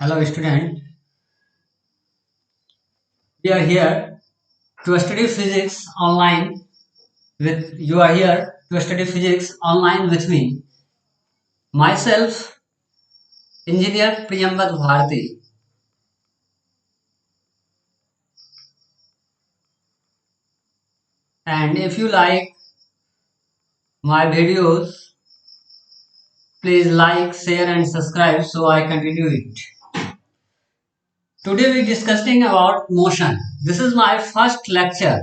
Hello student, we are here to study physics online with you are here to study physics online with me. Myself, Engineer Priyambat Bharati. And if you like my videos, please like, share and subscribe so I continue it. Today we discussing about motion. This is my first lecture.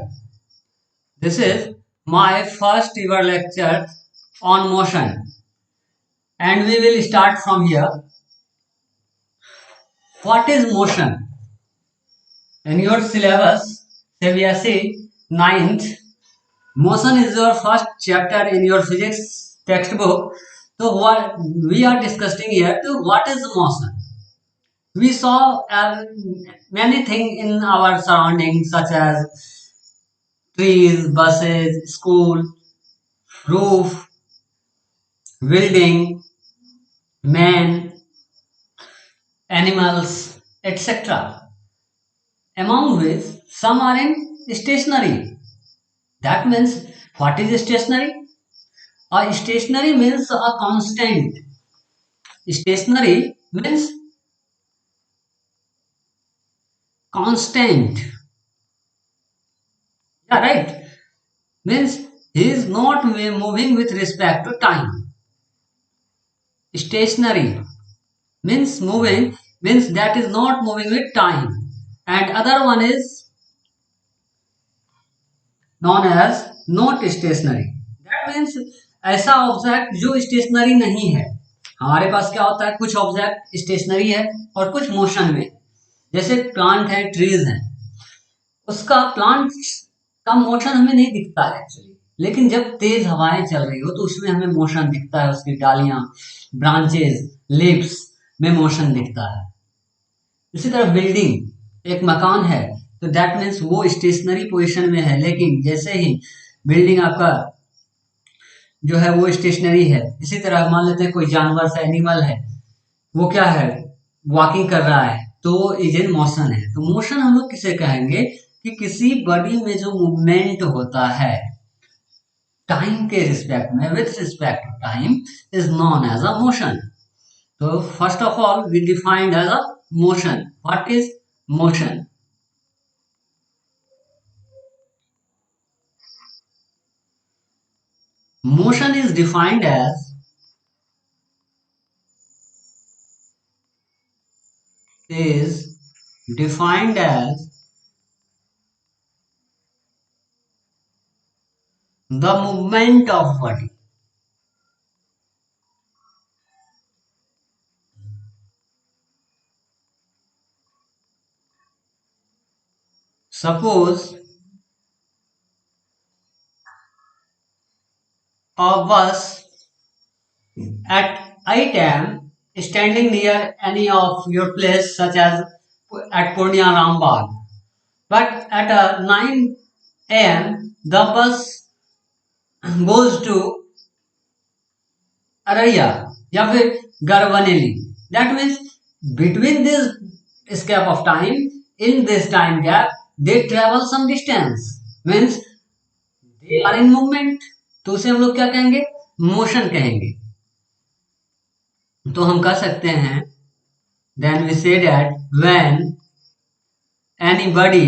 This is my first ever lecture on motion. And we will start from here. What is motion? In your syllabus, CBSE ninth, motion is your first chapter in your physics textbook. So what we are discussing here, to what is motion? We saw many things in our surroundings such as trees, buses, school, roof, building, man, animals, etc. Among which some are in stationary. That means what is stationary? A stationary means a constant. Stationary means constant. Yeah, right. Means he is not moving with respect to time. Stationary means moving, means that is not moving with time. And other one is known as not stationary. That means ऐसा object जो stationery नहीं है. हमारे पास क्या होता है, कुछ object stationery है और कुछ मोशन में. जैसे प्लांट है, ट्रीज है, उसका प्लांट का मोशन हमें नहीं दिखता है एक्चुअली, लेकिन जब तेज हवाएं चल रही हो तो उसमें हमें मोशन दिखता है. उसकी डालियां, ब्रांचेस, लीव्स में मोशन दिखता है. इसी तरह बिल्डिंग, एक मकान है तो दैट मीन्स वो स्टेशनरी पोजीशन में है, लेकिन जैसे ही बिल्डिंग आपका जो है वो स्टेशनरी है. इसी तरह मान लेते हैं कोई जानवर सा एनिमल है, वो क्या है, वॉकिंग कर रहा है, तो इज इन मोशन है. तो मोशन हम लोग किसे कहेंगे कि किसी बॉडी में जो मूवमेंट होता है टाइम के रिस्पेक्ट में, with respect to time, is known as a motion. तो first of all we defined as a motion. What is motion? Motion is defined as the movement of body. Suppose a bus at 8 a.m. standing near any of your place such as at Purnia Rambagh, but at 9 a.m. the bus goes to Araya या फिर Garvaneli. That means between this gap of time, in this time gap, they travel some distance. Means they are in movement. तो उसे हम लोग क्या कहेंगे, motion कहेंगे. तो हम कह सकते हैं then we say that when anybody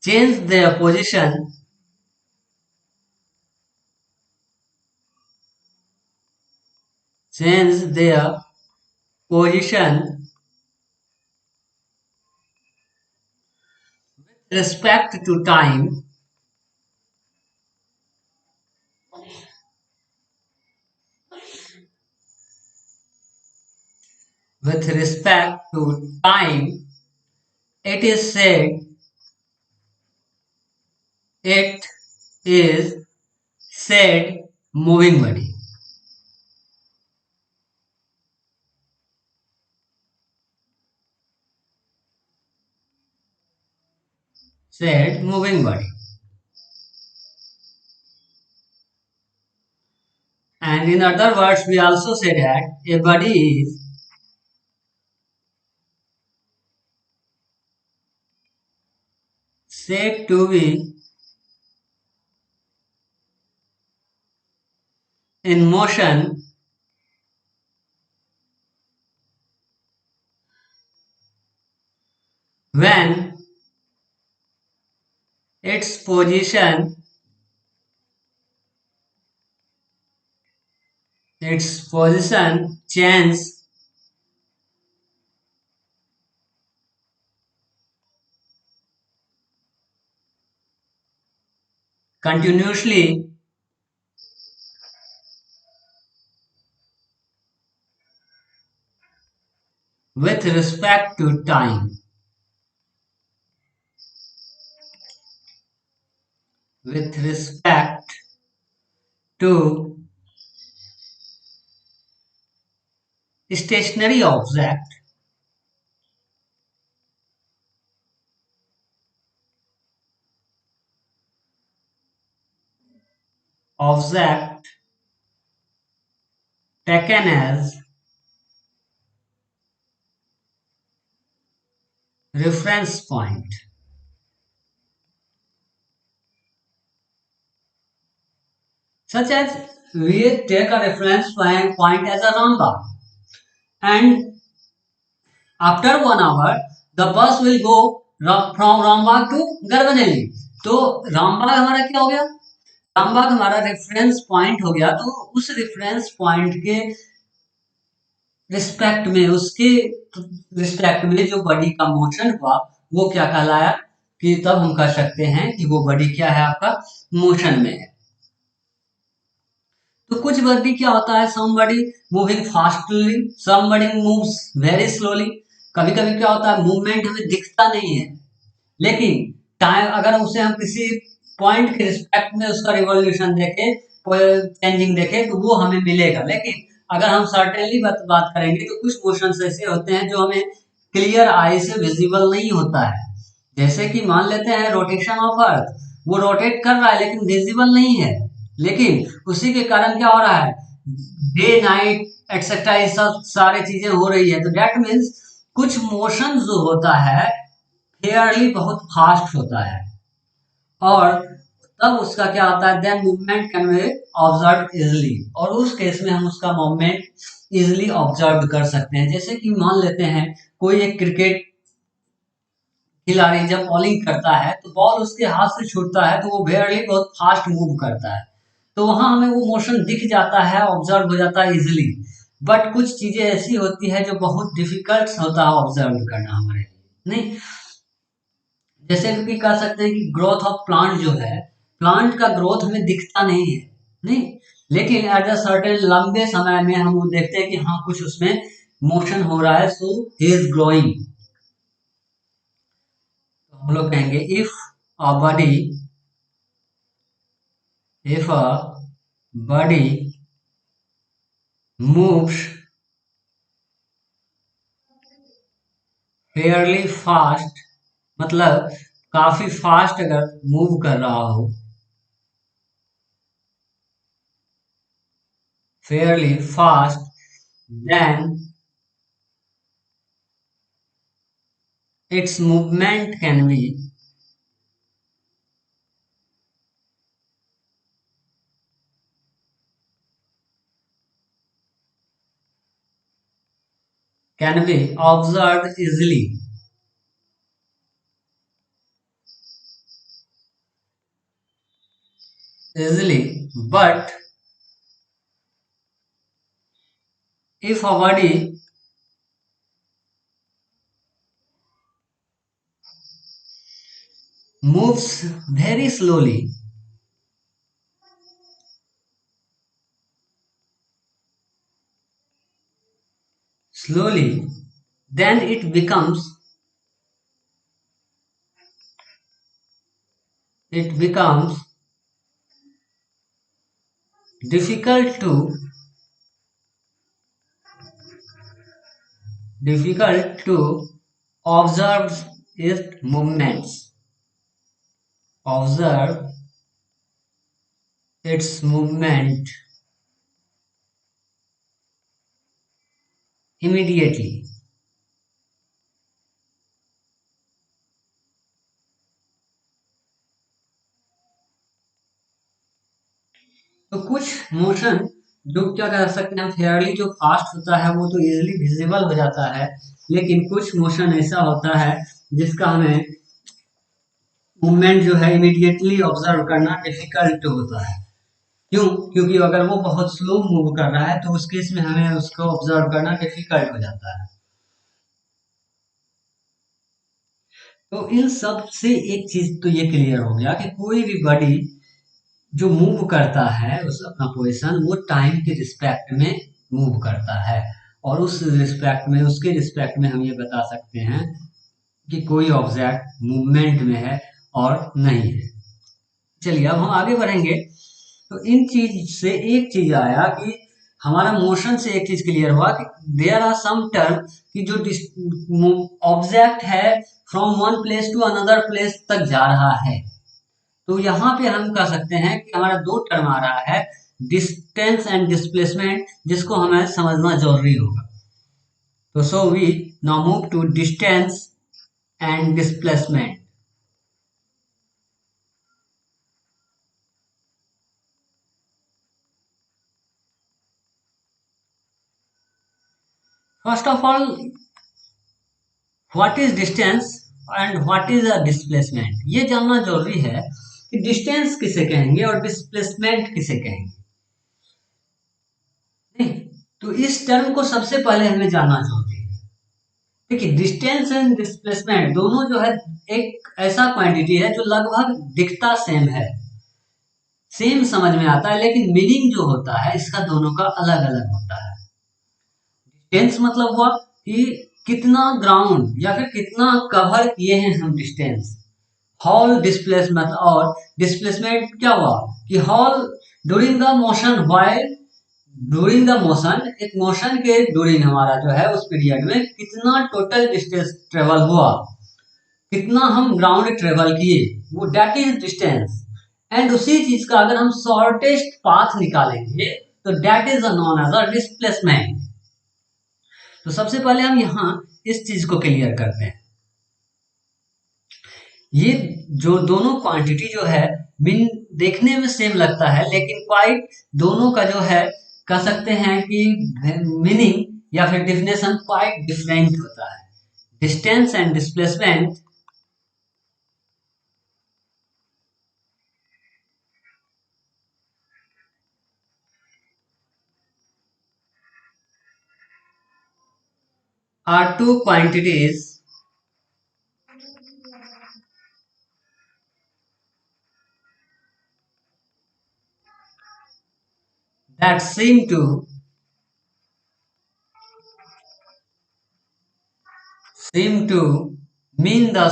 change their position, change their position with respect to time, with respect to time, it is said, it is said moving body. Said moving body. And in other words, we also say that a body is said to be in motion when its position changes continuously with respect to time. With respect to stationary object. Object taken as reference point. Such as we take a reference point as a Rambagh, and after 1 hour the bus will go from Rambagh to Garbanelli. तो रामबाग हमारा क्या हो गया? रामबाग हमारा reference point हो गया, तो उस रेफरेंस पॉइंट के रिस्पेक्ट में, उसके रिस्पेक्ट में जो बॉडी का मोशन हुआ वो क्या कहलाया, कि तब हम कह सकते हैं कि वो बॉडी क्या है, आपका मोशन में है। तो कुछ बॉडी क्या होता है, some body moving fastly, some body moves very slowly. कभी कभी क्या होता है, मूवमेंट हमें दिखता नहीं है, लेकिन टाइम अगर उसे हम किसी पॉइंट के रिस्पेक्ट में उसका रिवॉल्यूशन देखें, चेंजिंग देखें, तो वो हमें मिलेगा। लेकिन अगर हम सर्टेनली बात करेंगे तो कुछ मोशंस ऐसे होते हैं जो हमें क्लियर आई से विजिबल नहीं होता है। जैसे कि मान लेते हैं रोटेशन ऑफ अर्थ, वो रोटेट कर रहा है लेकिन विजिबल नहीं है, लेकिन उसी के कारण क्या हो रहा है, डे नाइट एक्सेट्रा ये सब सारे चीजें हो रही है। तो डेट मीन्स कुछ मोशन जो होता है फेयरली बहुत फास्ट होता है, और तब उसका क्या होता है, then movement can be observe easily, और उस केस में हम उसका मूवमेंट इजिली ऑब्जर्व कर सकते हैं। जैसे कि मान लेते हैं कोई एक क्रिकेट खिलाड़ी जब बॉलिंग करता है तो बॉल उसके हाथ से छूटता है तो वो वेयरली बहुत फास्ट मूव करता है, तो वहां हमें वो मोशन दिख जाता है, ऑब्जर्व हो जाता है इजिली। बट कुछ चीजें ऐसी होती है जो बहुत डिफिकल्ट होता है ऑब्जर्व करना हमारे लिए, नहीं। जैसे कि कह सकते हैं कि ग्रोथ ऑफ प्लांट जो है, प्लांट का ग्रोथ हमें दिखता नहीं है, नहीं, लेकिन एट अ सर्टेन लंबे समय में हम वो देखते हैं कि हाँ कुछ उसमें मोशन हो रहा है, सो ही इज ग्रोइंग। तो हम लोग कहेंगे a body if a body moves Fairlie fast, मतलब काफी फास्ट अगर मूव कर रहा हो, fairly fast, then its movement can be observed easily. But if a body moves very slowly, then it becomes difficult to observe its movements. Observe its movement immediately. तो कुछ motion जो क्या कर सकते हैं, फेयरली जो फास्ट होता है वो तो इजीली विजिबल हो जाता है, लेकिन कुछ मोशन ऐसा होता है जिसका हमें मूवमेंट जो है इमीडिएटली ऑब्जर्व करना डिफिकल्ट होता है। क्यों? क्योंकि अगर वो बहुत स्लो मूव कर रहा है तो उस केस में हमें उसको ऑब्जर्व करना डिफिकल्ट हो जाता है। तो इन सब से एक चीज तो ये क्लियर हो गया कि कोई भी बॉडी जो मूव करता है उस अपना पोजीशन वो टाइम के रिस्पेक्ट में मूव करता है, और उस रिस्पेक्ट में उसके रिस्पेक्ट में हम ये बता सकते हैं कि कोई ऑब्जेक्ट मूवमेंट में है और नहीं है। चलिए अब हम आगे बढ़ेंगे। तो इन चीज से एक चीज आया कि हमारा मोशन से एक चीज क्लियर हुआ कि देयर आर सम टर्म कि जो ऑब्जेक्ट है from one place to another place तक जा रहा है। तो यहाँ पे हम कह सकते हैं कि हमारा दो टर्म आ रहा है, डिस्टेंस एंड डिस्प्लेसमेंट, जिसको हमें समझना जरूरी होगा। तो so we now move to distance and displacement. First of all, what is distance and what is a displacement, ये जानना जरूरी है कि डिस्टेंस किसे कहेंगे और डिस्प्लेसमेंट किसे कहेंगे। नहीं, तो इस टर्म को सबसे पहले हमें जानना जरूरी है। देखिए, डिस्टेंस एंड डिस्प्लेसमेंट दोनों जो है एक ऐसा क्वांटिटी है जो लगभग दिखता सेम है, सेम समझ में आता है, लेकिन मीनिंग जो होता है इसका दोनों का अलग अलग होता है। डिस्टेंस मतलब हुआ कि कितना ग्राउंड या फिर कितना कवर किए हैं हम डिस्टेंस। हॉल डिस्प्लेसमेंट, और डिस्प्लेसमेंट क्या हुआ कि hall during the motion, while during the motion, एक मोशन के ड्यूरिंग हमारा जो है उस पीरियड में कितना टोटल डिस्टेंस ट्रेवल हुआ, कितना हम ग्राउंड ट्रेवल किए, वो डेट इज डिस्टेंस। एंड उसी चीज का अगर हम शॉर्टेस्ट पाथ निकालेंगे तो that is known as a displacement. तो सबसे पहले हम यहाँ इस चीज को क्लियर करते हैं। ये जो दोनों क्वांटिटी जो है मीन देखने में सेम लगता है, लेकिन क्वाइट दोनों का जो है कह सकते हैं कि मीनिंग या फिर डिफिनेशन क्वाइट डिफरेंट होता है। Distance and displacement are two quantities that seem to mean the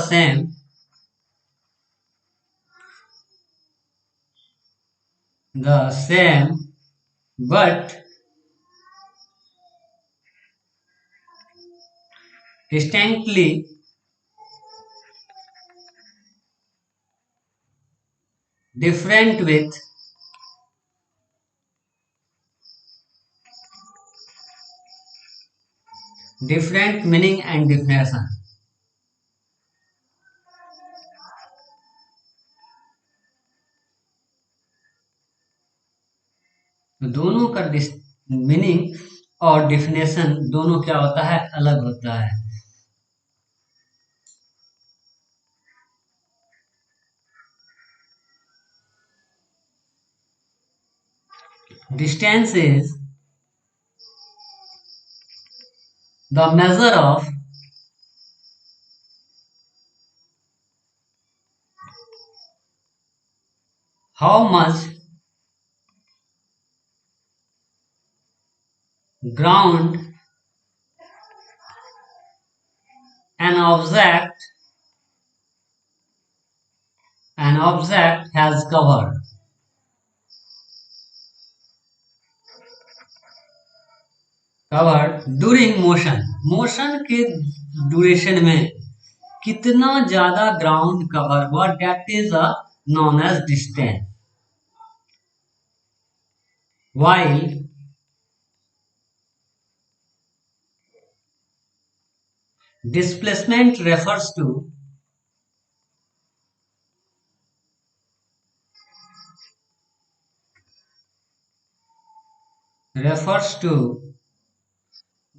same but distinctly different with different meaning and definition। तो दोनों का मीनिंग और डिफिनेशन दोनों क्या होता है, अलग होता है। Distance is the measure of how much ground an object has covered during motion के ड्यूरेशन में कितना ज्यादा ग्राउंड कवर हुआ, that is a known as distance. while Displacement refers to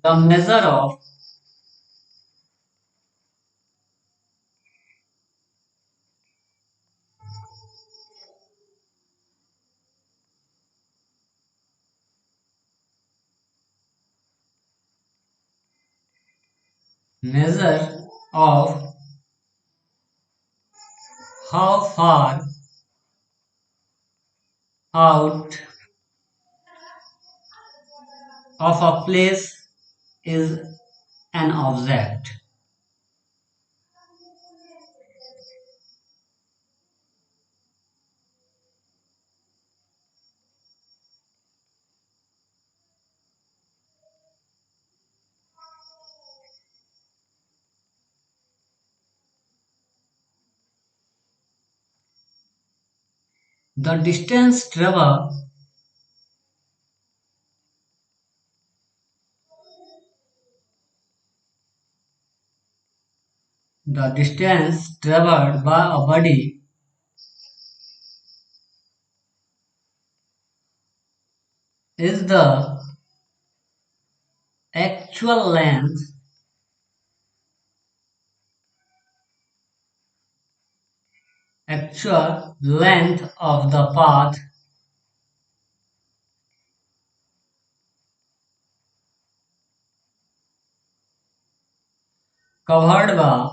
the measure of how far out of a place is an object. The distance traveled by a body is the actual length of the path covered by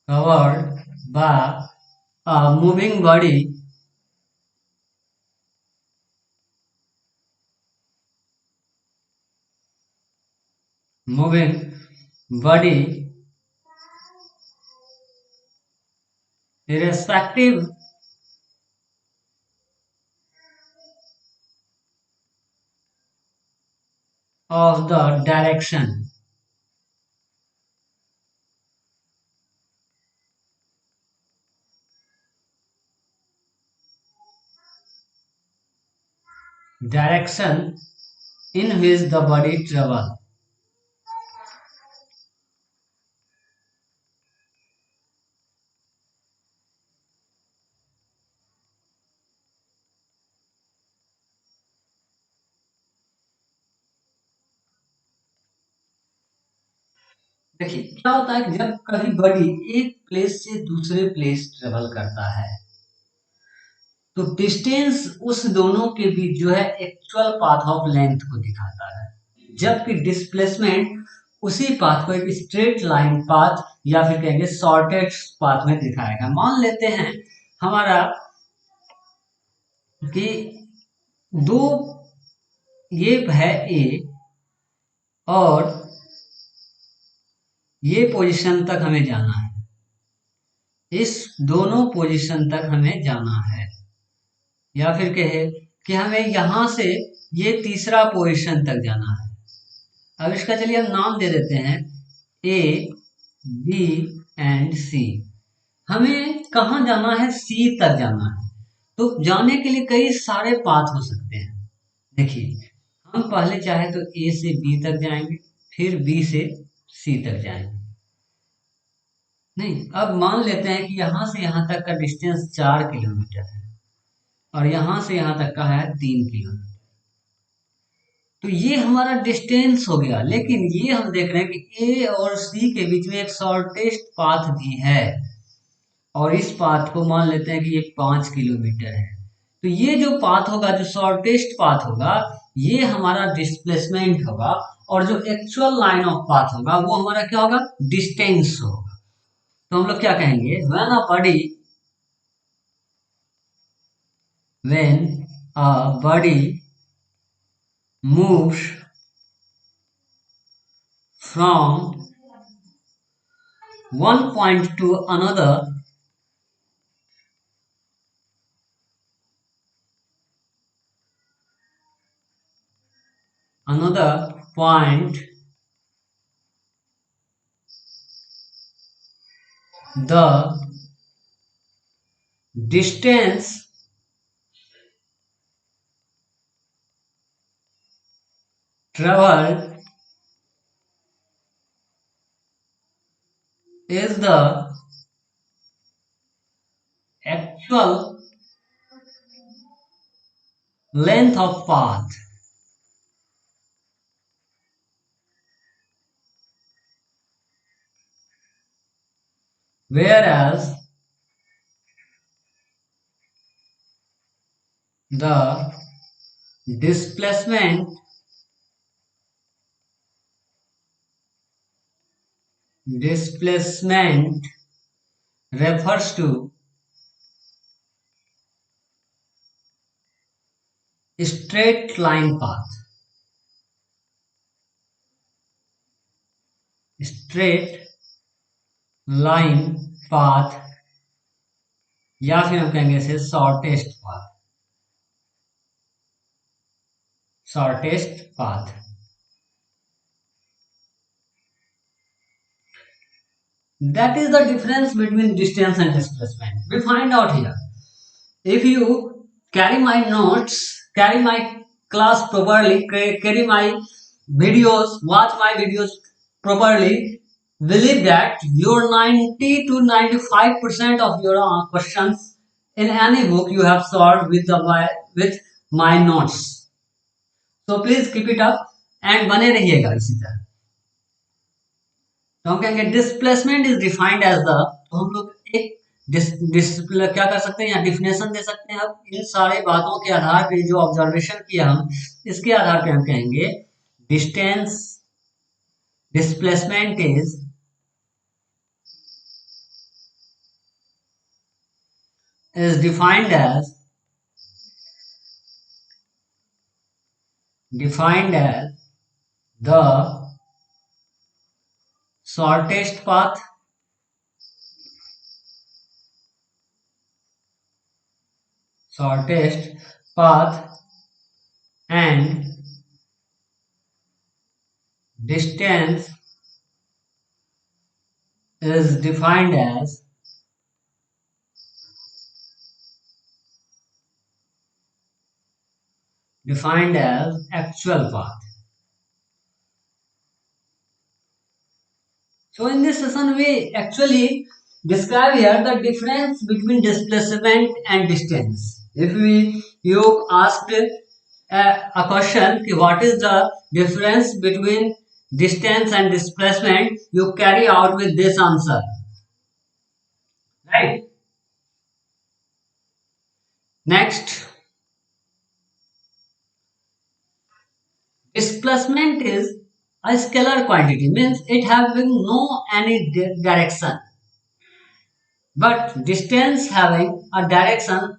covered by a moving body irrespective of the direction. Direction in which the body travel. देखिए क्या होता है कि जब कभी body एक place से दूसरे प्लेस ट्रेवल करता है तो डिस्टेंस उस दोनों के बीच जो है एक्चुअल पाथ ऑफ लेंथ को दिखाता है जबकि डिस्प्लेसमेंट उसी पाथ को एक स्ट्रेट लाइन पाथ या फिर कहेंगे शॉर्टेस्ट पाथ में दिखाएगा। मान लेते हैं हमारा कि दो ये है ए और ये पोजीशन तक हमें जाना है, इस दोनों पोजीशन तक हमें जाना है, या फिर कहे कि हमें यहां से ये तीसरा पोजीशन तक जाना है। अब इसका चलिए हम नाम दे देते हैं ए बी एंड सी। हमें कहाँ जाना है? सी तक जाना है। तो जाने के लिए कई सारे पाथ हो सकते हैं। देखिए हम पहले चाहे तो ए से बी तक जाएंगे, फिर बी से सी तक जाएंगे। नहीं, अब मान लेते हैं कि यहां से यहां तक का डिस्टेंस 4 किलोमीटर है और यहां से यहां तक का है 3 किलोमीटर। तो ये हमारा डिस्टेंस हो गया, लेकिन ये हम देख रहे हैं कि ए और सी के बीच में एक शॉर्टेस्ट पाथ भी है और इस पाथ को मान लेते हैं कि ये 5 किलोमीटर है। तो ये जो पाथ होगा, जो शॉर्टेस्ट पाथ होगा, ये हमारा डिस्प्लेसमेंट होगा और जो एक्चुअल लाइन ऑफ पाथ होगा वो हमारा क्या होगा? डिस्टेंस होगा। तो हम लोग क्या कहेंगे? when a body moves from one point to another point, the distance traveled is the actual length of path, whereas the displacement displacement refers to straight line path, straight line path, या फिर हम कहेंगे इसे shortest path. That is the difference between distance and displacement. We find out here. If you carry my notes, carry my class properly, carry my videos, watch my videos properly, believe that your 90 to 95% of your questions in any book you have solved with my notes. So please keep it up and बने रहिएगा इसी तरह। तो हम कहेंगे displacement is defined as the, तो हम लोग एक क्या कर सकते हैं, यहाँ डिफिनेशन दे सकते हैं। अब इन सारे बातों के आधार पे जो ऑब्जर्वेशन किया हम, इसके आधार पे हम कहेंगे distance displacement is defined as the shortest path and distance is defined as actual path. So in this session we actually describe here the difference between displacement and distance. If you asked a question, what is the difference between distance and displacement, you carry out with this answer, right? Next, displacement is a scalar quantity, means it having no any direction, but distance having a direction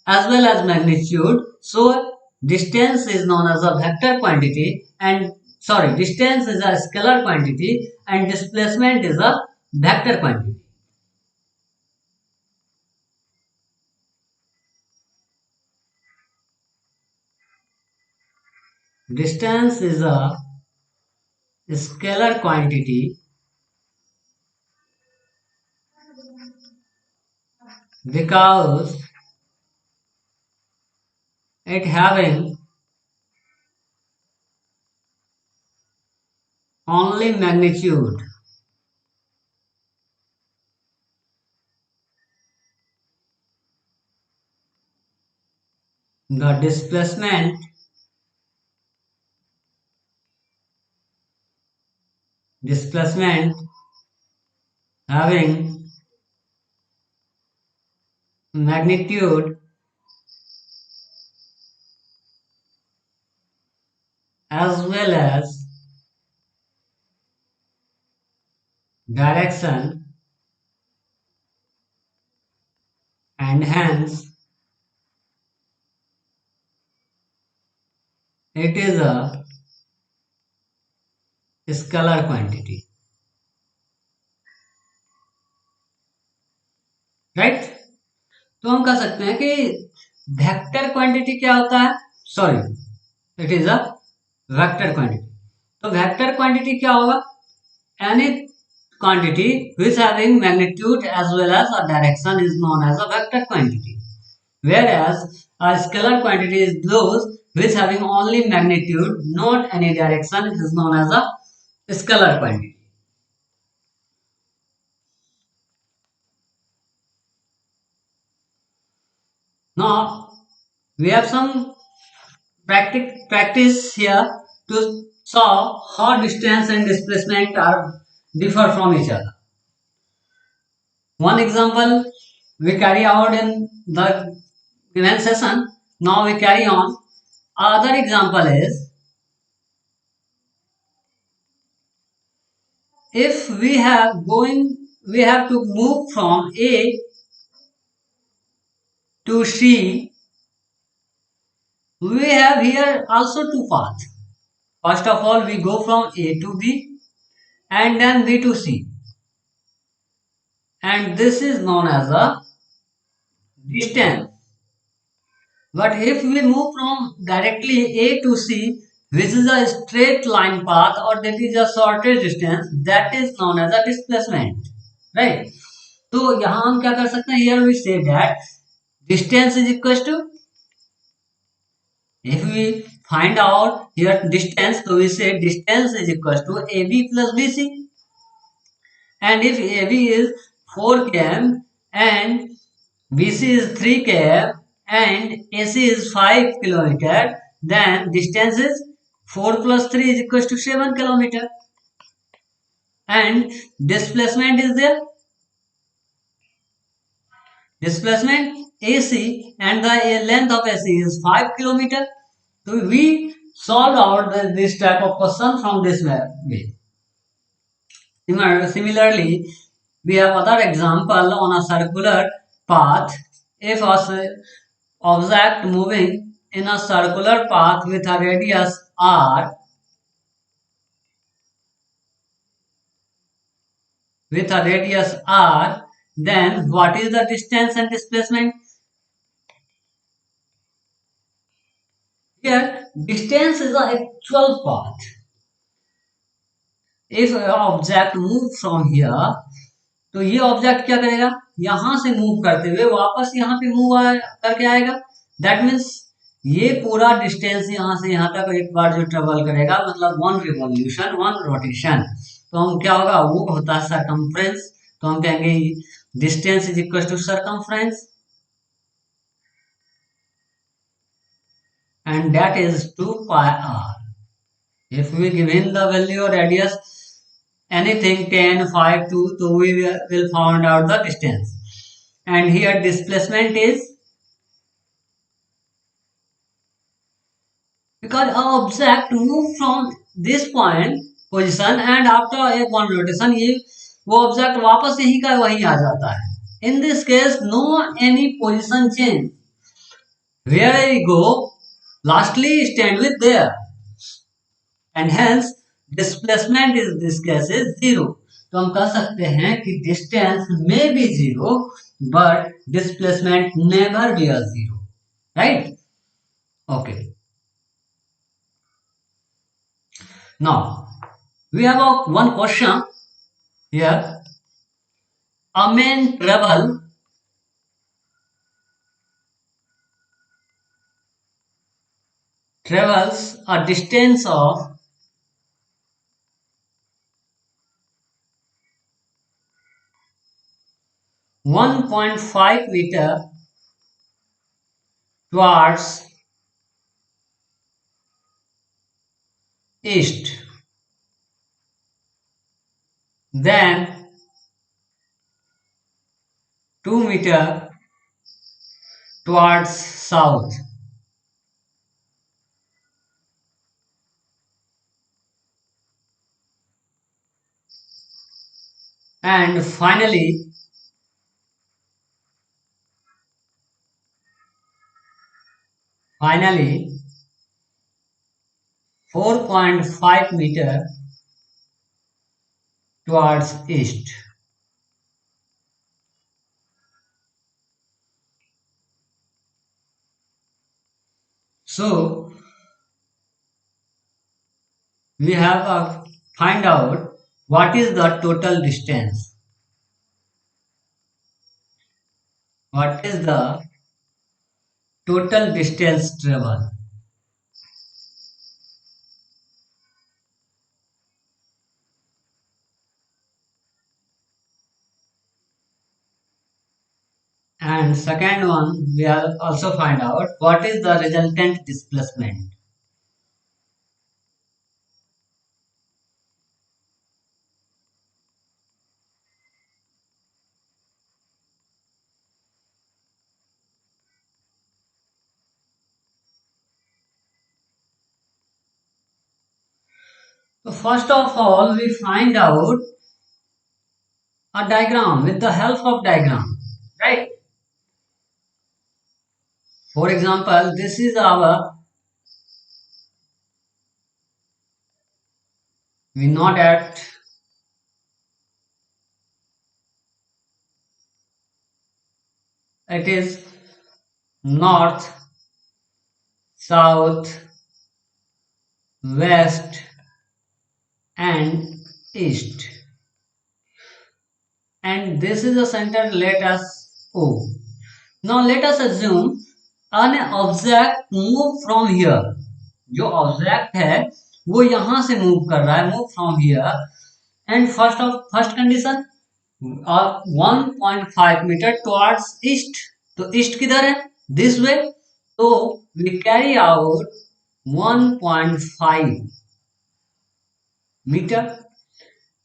as well as magnitude. So distance is known as a vector quantity, and distance is a scalar quantity and displacement is a vector quantity. Distance is a scalar quantity because it having only magnitude. The displacement having magnitude as well as direction, and hence it is a scalar quantity, right? तो हम कह सकते हैं कि vector quantity क्या होता है, it is a vector quantity. तो वेक्टर क्वांटिटी क्या होगा, any quantity which having magnitude as well as a direction is known as a vector quantity, whereas a scalar quantity is those which having only magnitude not any direction, it is known as a scalar quantity. Now we have some practice here to saw how distance and displacement are differ from each other. One example we carry out in the given session. Now we carry on. Other example is, if we have to move from A to C, we have here also two paths. First of all, we go from A to B and then B to C, and this is known as a distance. But if we move from directly A to C, which is a straight line path or that is a shortest distance, that is known as a displacement, right? तो यहाँ हम क्या कर सकते हैं? Here we say that distance is equals to, if we find out here distance, so we say distance is equals to AB plus BC. And if AB is 4 km and BC is 3 km and AC is 5 kilometer, then distance is 4 plus 3 is equals to 7 kilometer. And displacement is there. Displacement AC and the length of AC is 5 kilometer. So we solved out this type of question from this way. Similarly, we have other example on a circular path. If a object moving in a circular path with a radius r, then what is the distance and displacement? Here, distance is the actual path. If object move from here, तो ये object क्या करेगा? यहां से move करते हुए वापस यहाँ पे मूव करके आएगा. दैट मीन्स ये पूरा डिस्टेंस यहाँ से यहाँ तक एक बार जो ट्रेवल करेगा, मतलब वन रिवॉल्यूशन, वन रोटेशन, तो हम क्या होगा? वो होता है सरकमफ्रेंस. तो हम कहेंगे distance is equal to circumference, and that is 2 pi r. If we given the value or radius anything 10, 5, 2, so we will find out the distance. And here displacement is, because a object move from this point position and after a one rotation ये वो object वापस यही का वही आ जाता है. In this case no any position change. Where I go, lastly stand with there, and hence displacement is this case is zero. तो हम कह सकते हैं कि distance may be zero but displacement never be a zero, right? Okay. Now we have one question here. A man travels a distance of 1.5 meter towards east, then 2 meter towards south, and finally 4.5 meter towards east. So we have to find out what is the total distance. What is the total distance travel? And second one, we will also find out what is the resultant displacement. So first of all, we find out a diagram with the help of diagram, right? For example, this is our, we know that it is north, south, west and east, and this is the center, let us O. Now let us assume an object move from here. जो object है वो यहां से move कर रहा है, move from here, and first condition 1.5 meter towards east. तो east किधर है? This way. तो we carry out 1.5 meter,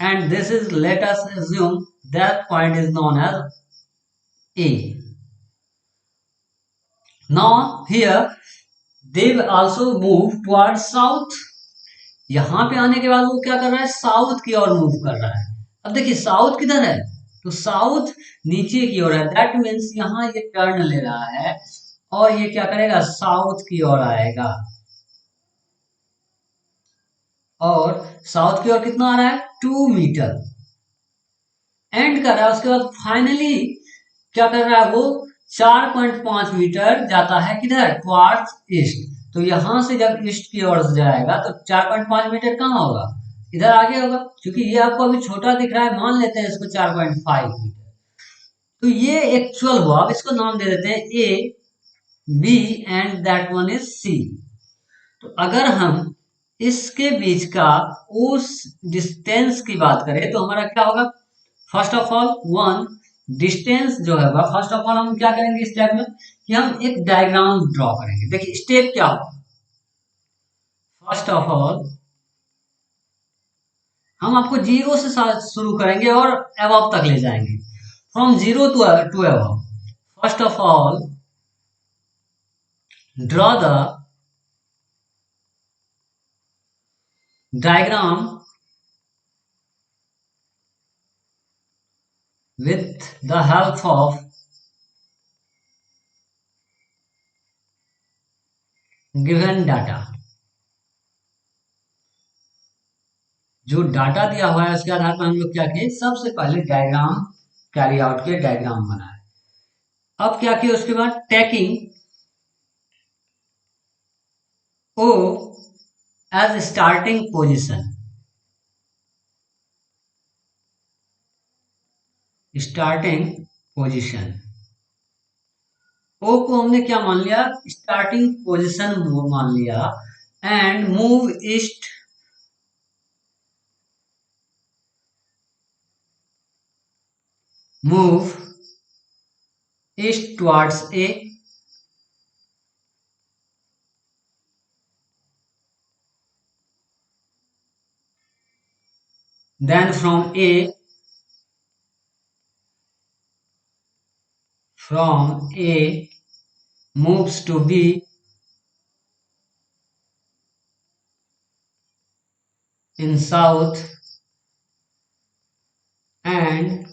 and this is, let us assume that point is known as A. Now here they will also move towards south. यहां पे आने के बाद वो क्या कर रहा है? साउथ की ओर मूव कर रहा है। अब देखिए साउथ किधर है? तो साउथ नीचे की ओर है, दैट मीन्स यहाँ ये टर्न ले रहा है और ये क्या करेगा? साउथ की ओर आएगा। और साउथ की ओर कितना आ रहा है? 2 मीटर। एंड कर रहा है, उसके बाद फाइनली क्या कर रहा है? वो 4.5 मीटर जाता है किधर? Towards east. तो यहां से जब ईस्ट की ओर जाएगा तो 4.5 मीटर कहाँ होगा? इधर आगे होगा, क्योंकि ये आपको अभी छोटा दिख रहा है, मान लेते हैं इसको 4.5 मीटर। तो ये एक्चुअल हुआ। अब इसको नाम दे देते हैं A, B and that one is C. तो अगर हम इसके बीच का उस डिस्टेंस की बात करें तो हमारा क्या होगा? First of all one distance जो है, फर्स्ट ऑफ ऑल हम क्या करेंगे इस स्टेप में कि हम एक डायग्राम ड्रॉ करेंगे। देखिए स्टेप क्या होगा? फर्स्ट ऑफ ऑल हम आपको जीरो से शुरू करेंगे और अबव तक ले जाएंगे, from zero to above. First of all draw the diagram with the help of given data। जो डाटा दिया हुआ है उसके आधार पर हम लोग क्या किए? सबसे पहले डायग्राम कैरी आउट किए, डायग्राम बनाए। अब क्या किया उसके बाद? Taking O as starting position, starting position. O को हमने क्या मान लिया? स्टार्टिंग पोजीशन मान लिया। And move east, move east towards A, then from A moves to B in south, and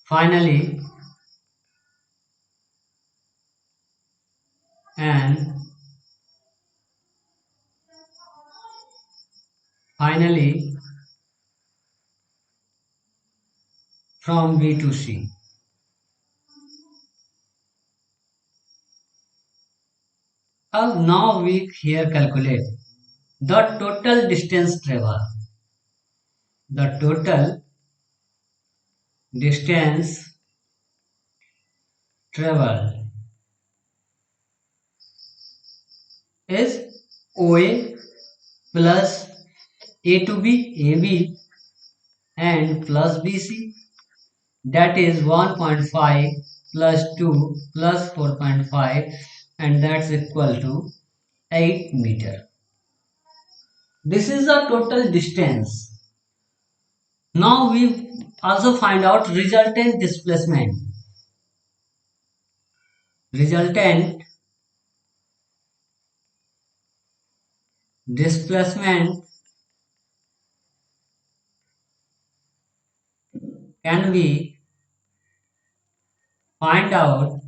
finally and finally from B to C। Now we here calculate the total distance traveled. The total distance traveled is OA plus A to B, AB and plus BC, that is 1.5 plus 2 plus 4.5, and that's equal to 8 meter. This is the total distance. Now we also find out resultant displacement. Resultant displacement can be find out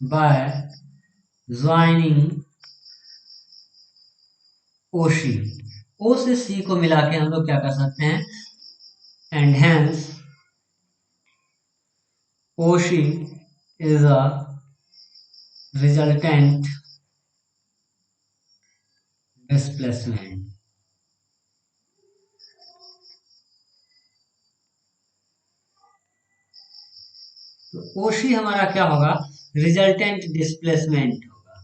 by joining OC. O से C को मिला के हम लोग क्या कर सकते हैं, and hence OC is a resultant displacement. तो OC हमारा क्या होगा, रिजल्टेंट डिस्प्लेसमेंट होगा.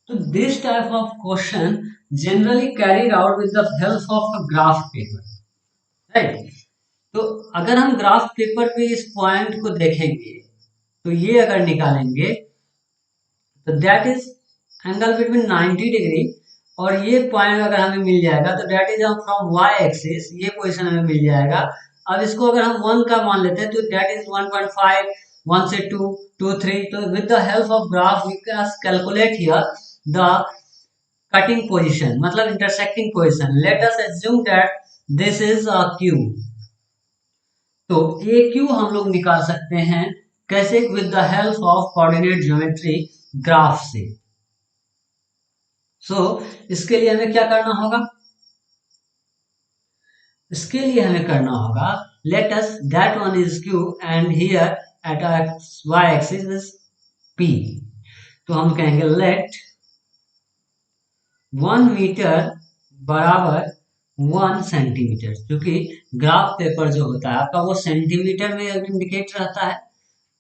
तो this type of question generally carried out with the help of a graph paper, right. तो अगर हम ग्राफ पेपर पे इस पॉइंट को देखेंगे तो ये अगर निकालेंगे तो that is angle between 90 degree, और ये पॉइंट अगर हमें मिल जाएगा तो that is from y axis, ये पोजीशन हमें मिल जाएगा. अब इसको अगर हम 1 का मान लेते हैं तो दैट इज 1.5, 1 से 2, 2, 3. तो with the help of graph we can calculate here the cutting position, मतलब intersecting position. Let us assume that this is A Q. तो ए क्यू हम लोग निकाल सकते हैं कैसे, with the help of coordinate geometry graph से. So इसके लिए हमें क्या करना होगा, इसके लिए हमें करना होगा, let us that one is Q and here at y axis is P. तो हम कहेंगे लेट 1 मीटर बराबर 1 सेंटीमीटर, क्योंकि ग्राफ पेपर जो होता है आपका वो सेंटीमीटर में इंडिकेट रहता है,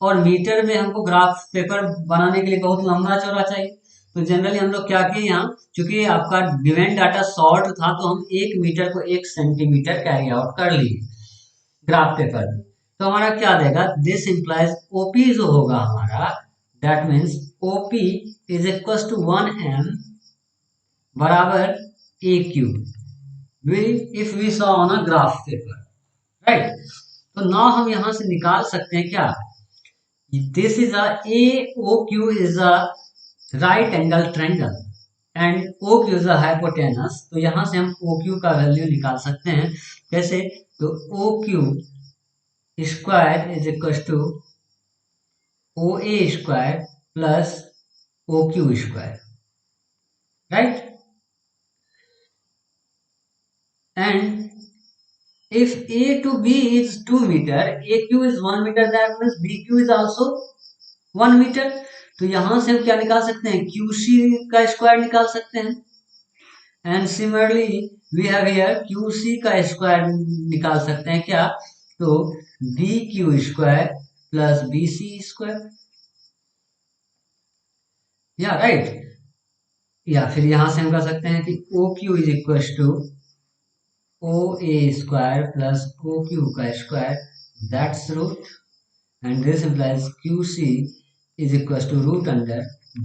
और मीटर में हमको ग्राफ पेपर बनाने के लिए बहुत लंबा चौड़ा चाहिए. तो जनरली हम लोग क्या किए, यहाँ चूंकि आपका गिवन डाटा शॉर्ट था तो हम 1 मीटर को 1 सेंटीमीटर कैरी आउट कर लिए ग्राफ पेपर में. तो हमारा क्या देगा, दिस इंप्लाइज ओपी जो होगा हमारा, that means OP is equal to 1m बराबर A Q, if we saw on a graph paper, right. तो नाउ हम यहां से निकाल सकते हैं क्या, this is a AOQ is a right angle triangle and OQ is a hypotenuse. तो यहां से हम OQ का वैल्यू निकाल सकते हैं कैसे, तो OQ square is equal to OA square plus OQ square, right. And if A to B is 2 meter, AQ is 1 meter, that means BQ is also 1 meter. तो यहां से हम क्या निकाल सकते हैं, QC का स्क्वायर निकाल सकते हैं. And similarly we have here QC का स्क्वायर निकाल सकते हैं क्या, तो BQ square plus BC square, या राइट. या फिर यहां से हम कर सकते हैं कि OQ is equal to OA square plus OQ का square, that's root, and this implies QC is equals to root under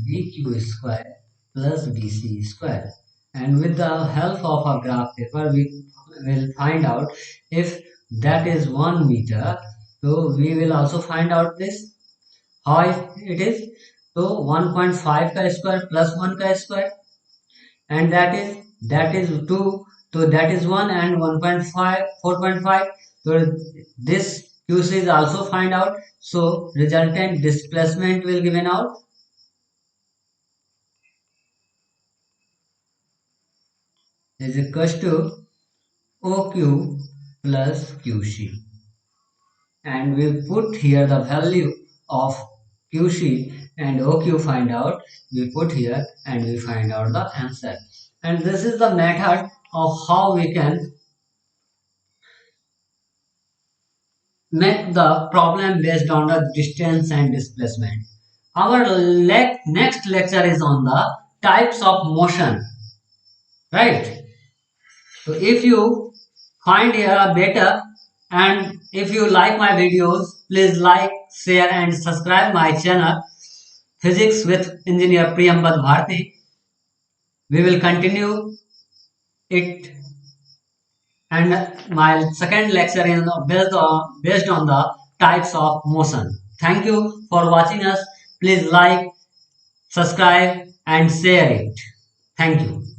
BQ square plus BC square. And with the help of a graph paper, we will find out if that is 1 meter. So we will also find out this, how it is. So 1.5 का square plus 1 का square, and that is 2. So that is 1 and 1.5, 4.5. So this QC is also find out. So resultant displacement will given out. Is equals to OQ plus QC. And we put here the value of QC and OQ find out. We put here and we find out the answer. And this is the method of how we can make the problem based on the distance and displacement. Our next lecture is on the types of motion, right? So if you find here better. And if you like my videos, please like, share and subscribe my channel Physics with Engineer Priyambad Bharti. We will continue it, and my second lecture is based on the types of motion. Thank you for watching us. Please like, subscribe and share it. Thank you.